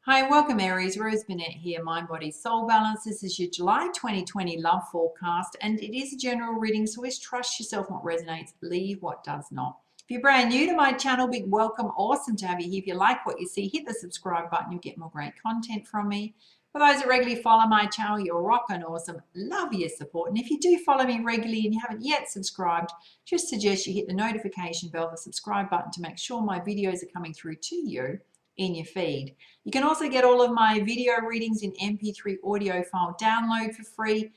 Hi, welcome Aries. Rose Burnett here, Mind, Body, Soul Balance. This is your July 2020 love forecast, and it is a general reading, so always trust yourself what resonates, leave what does not. If you're brand new to my channel, big welcome. Awesome to have you here. If you like what you see, hit the subscribe button. You'll get more great content from me. For those that regularly follow my channel, you're rocking awesome. Love your support. And if you do follow me regularly and you haven't yet subscribed, just suggest you hit the notification bell, the subscribe button, to make sure my videos are coming through to you in your feed. You can also get all of my video readings in MP3 audio file download for free.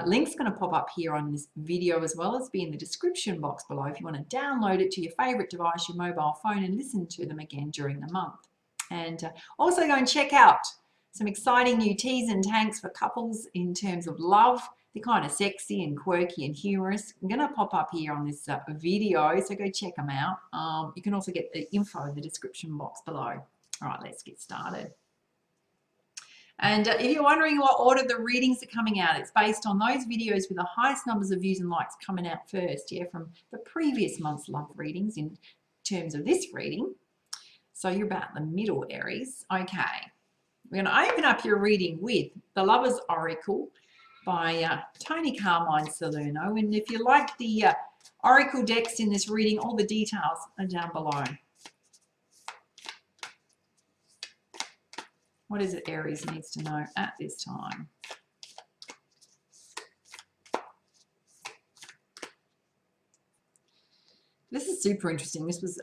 Link's going to pop up here on this video as well as be in the description box below if you want to download it to your favorite device, your mobile phone, and listen to them again during the month. And also go and check out some exciting new teas and tanks for couples in terms of love. They're kind of sexy and quirky and humorous. I'm going to pop up here on this video, so go check them out. You can also get the info in the description box below. All right, let's get started. And if you're wondering what order the readings are coming out, it's based on those videos with the highest numbers of views and likes coming out first, yeah, from the previous month's love readings in terms of this reading. So you're about the middle, Aries. Okay, we're going to open up your reading with the Lover's Oracle by Tony Carmine Salerno. And if you like the Oracle decks in this reading, all the details are down below. What is it Aries needs to know at this time? This is super interesting. This was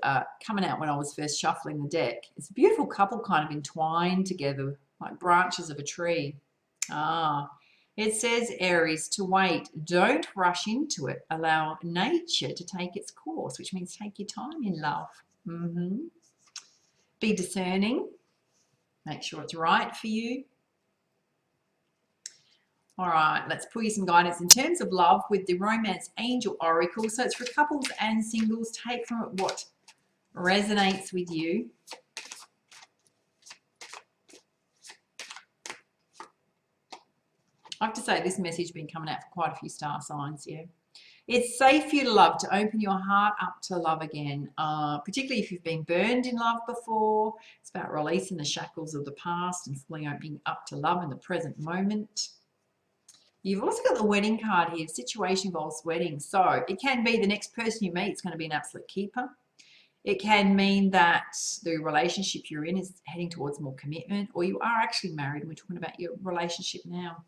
coming out when I was first shuffling the deck. It's a beautiful couple kind of entwined together like branches of a tree. It says, Aries, to wait. Don't rush into it. Allow nature to take its course, which means take your time in love. Be discerning. Make sure it's right for you. All right, let's pull you some guidance in terms of love with the Romance Angel Oracle. So it's for couples and singles. Take from it what resonates with you. I have to say this message has been coming out for quite a few star signs, yeah. It's safe for you to love, to open your heart up to love again, particularly if you've been burned in love before. It's about releasing the shackles of the past and fully opening up to love in the present moment. You've also got the wedding card here. The situation involves weddings. So it can be the next person you meet is going to be an absolute keeper. It can mean that the relationship you're in is heading towards more commitment, or you are actually married and we're talking about your relationship now.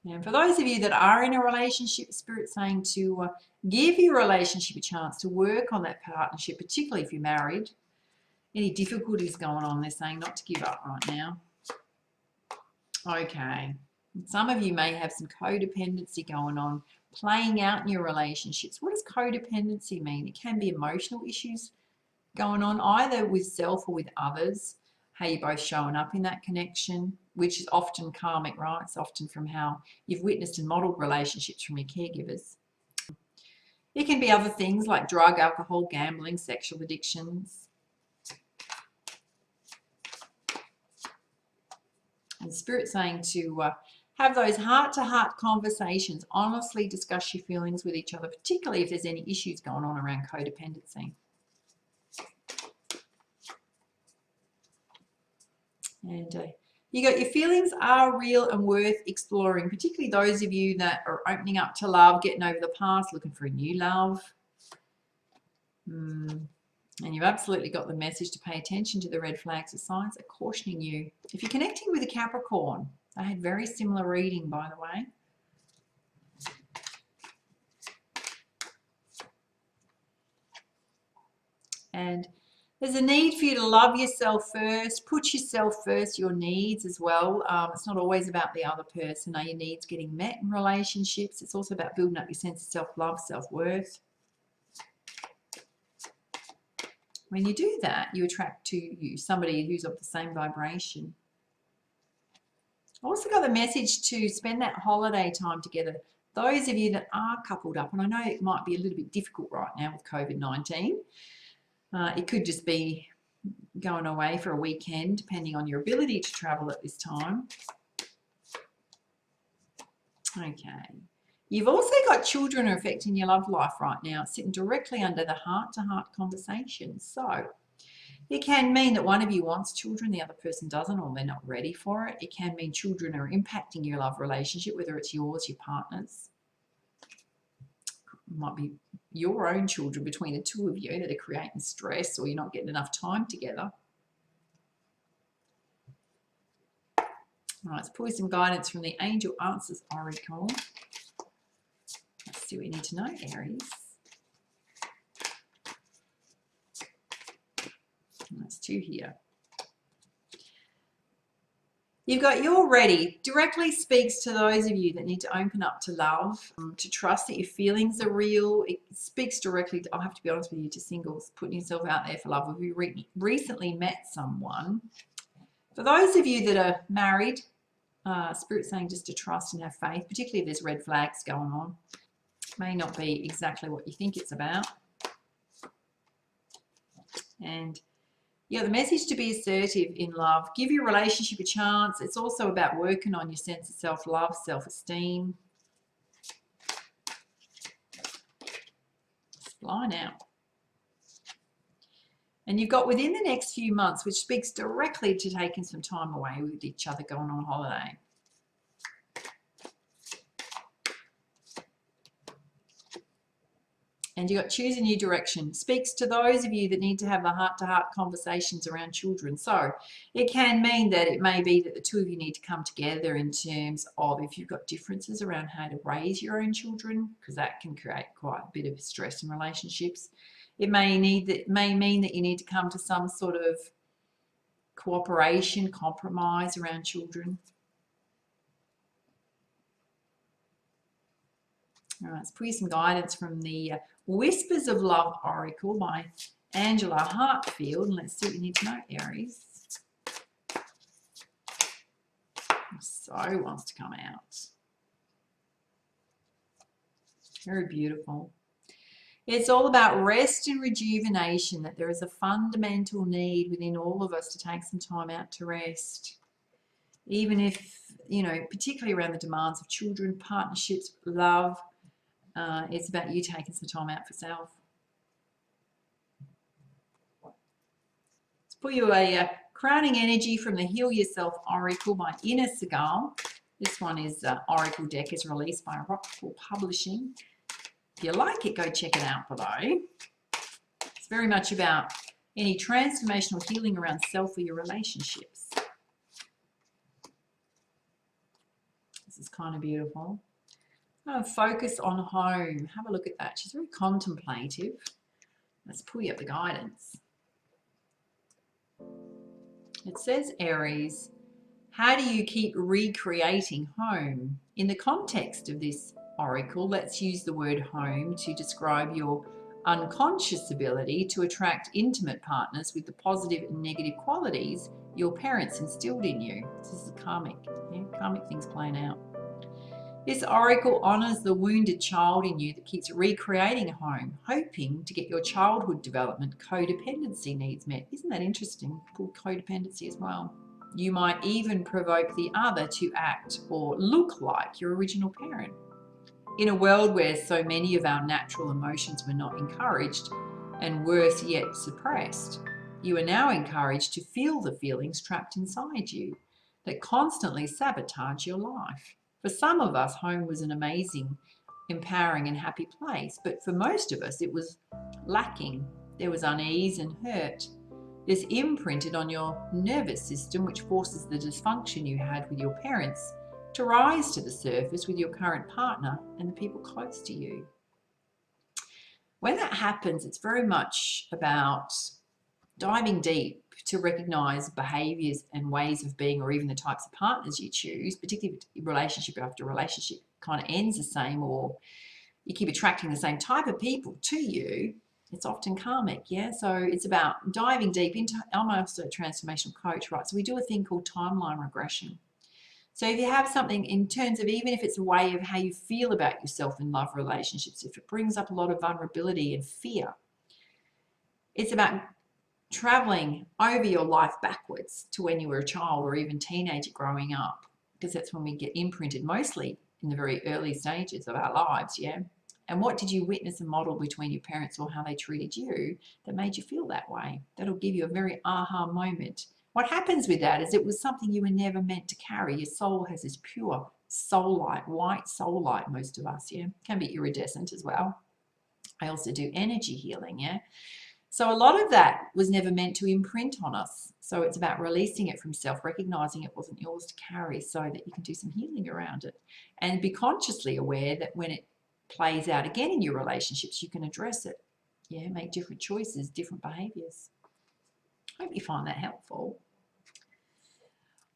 And for those of you that are in a relationship, Spirit's saying to give your relationship a chance to work on that partnership, particularly if you're married. Any difficulties going on, they're saying not to give up right now. Okay. Some of you may have some codependency going on, playing out in your relationships. What does codependency mean? It can be emotional issues going on, either with self or with others. How you're both showing up in that connection, which is often karmic, right? It's often from how you've witnessed and modeled relationships from your caregivers. It can be other things like drug, alcohol, gambling, sexual addictions. And Spirit saying to have those heart-to-heart conversations, honestly discuss your feelings with each other, particularly if there's any issues going on around codependency. And you got your feelings are real and worth exploring, particularly those of you that are opening up to love, getting over the past, looking for a new love. And you've absolutely got the message to pay attention to the red flags. The signs are cautioning you. If you're connecting with a Capricorn, I had very similar reading, by the way. And there's a need for you to love yourself first, put yourself first, your needs as well. It's not always about the other person. Are your needs getting met in relationships? It's also about building up your sense of self-love, self-worth. When you do that, you attract to you somebody who's of the same vibration. I also got the message to spend that holiday time together. Those of you that are coupled up, and I know it might be a little bit difficult right now with COVID-19, it could just be going away for a weekend, depending on your ability to travel at this time. Okay. You've also got children are affecting your love life right now, sitting directly under the heart-to-heart conversations. So it can mean that one of you wants children, the other person doesn't, or they're not ready for it. It can mean children are impacting your love relationship, whether it's yours, your partner's. It might be your own children between the two of you that are creating stress, or you're not getting enough time together. All right, let's pull some guidance from the Angel Answers Oracle. Let's see what you need to know, Aries. That's 2 here. You've got you're ready. Directly speaks to those of you that need to open up to love, to trust that your feelings are real. It speaks directly to, I'll have to be honest with you, to singles, putting yourself out there for love. If you recently met someone, for those of you that are married, Spirit's saying just to trust and have faith, particularly if there's red flags going on. May not be exactly what you think it's about. And yeah, the message to be assertive in love. Give your relationship a chance. It's also about working on your sense of self-love, self-esteem. Fly now. And you've got within the next few months, which speaks directly to taking some time away with each other, going on holiday. And you've got choose a new direction. Speaks to those of you that need to have the heart-to-heart conversations around children. So it can mean that it may be that the two of you need to come together in terms of if you've got differences around how to raise your own children, because that can create quite a bit of stress in relationships. It may mean that you need to come to some sort of cooperation, compromise around children. All right, let's put you some guidance from the Whispers of Love Oracle by Angela Hartfield. And let's see what you need to know, Aries. So wants to come out. Very beautiful. It's all about rest and rejuvenation, that there is a fundamental need within all of us to take some time out to rest. Even if, you know, particularly around the demands of children, partnerships, love, it's about you taking some time out for self. Let's put you a crowning energy from the Heal Yourself Oracle by Inna Segal. This one is Oracle deck is released by Rockpool Publishing. If you like it, go check it out below. It's very much about any transformational healing around self or your relationships. This is kind of beautiful. Focus on home. Have a look at that. She's very contemplative. Let's pull you up the guidance. It says, Aries, how do you keep recreating home? In the context of this oracle, let's use the word home to describe your unconscious ability to attract intimate partners with the positive and negative qualities your parents instilled in you. This is karmic. Yeah, karmic things playing out. This oracle honors the wounded child in you that keeps recreating a home, hoping to get your childhood development codependency needs met. Isn't that interesting? Called codependency as well. You might even provoke the other to act or look like your original parent. In a world where so many of our natural emotions were not encouraged and worse yet suppressed, you are now encouraged to feel the feelings trapped inside you that constantly sabotage your life. For some of us, home was an amazing, empowering and happy place, but for most of us, it was lacking. There was unease and hurt. This imprinted on your nervous system, which forces the dysfunction you had with your parents to rise to the surface with your current partner and the people close to you. When that happens, it's very much about diving deep to recognize behaviors and ways of being, or even the types of partners you choose, particularly relationship after relationship kind of ends the same, or you keep attracting the same type of people to you. It's often karmic, yeah? So it's about diving deep into, I'm also a transformational coach, right? So we do a thing called timeline regression. So if you have something in terms of, even if it's a way of how you feel about yourself in love relationships, if it brings up a lot of vulnerability and fear, it's about traveling over your life backwards to when you were a child or even teenager growing up, because that's when we get imprinted mostly in the very early stages of our lives, yeah? And what did you witness and model between your parents or how they treated you that made you feel that way? That'll give you a very aha moment. What happens with that is it was something you were never meant to carry. Your soul has this pure soul light, white soul light, most of us, yeah? Can be iridescent as well. I also do energy healing, yeah? So a lot of that was never meant to imprint on us. So it's about releasing it from self, recognizing it wasn't yours to carry so that you can do some healing around it. And be consciously aware that when it plays out again in your relationships, you can address it. Yeah, make different choices, different behaviors. Hope you find that helpful.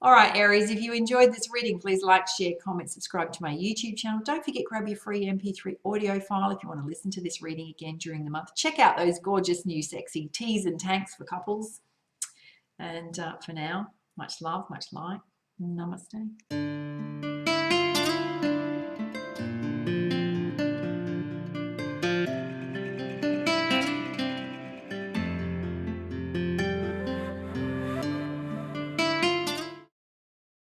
All right, Aries, if you enjoyed this reading, please like, share, comment, subscribe to my YouTube channel. Don't forget, grab your free MP3 audio file if you want to listen to this reading again during the month. Check out those gorgeous new sexy teas and tanks for couples. And for now, much love, much light. Namaste.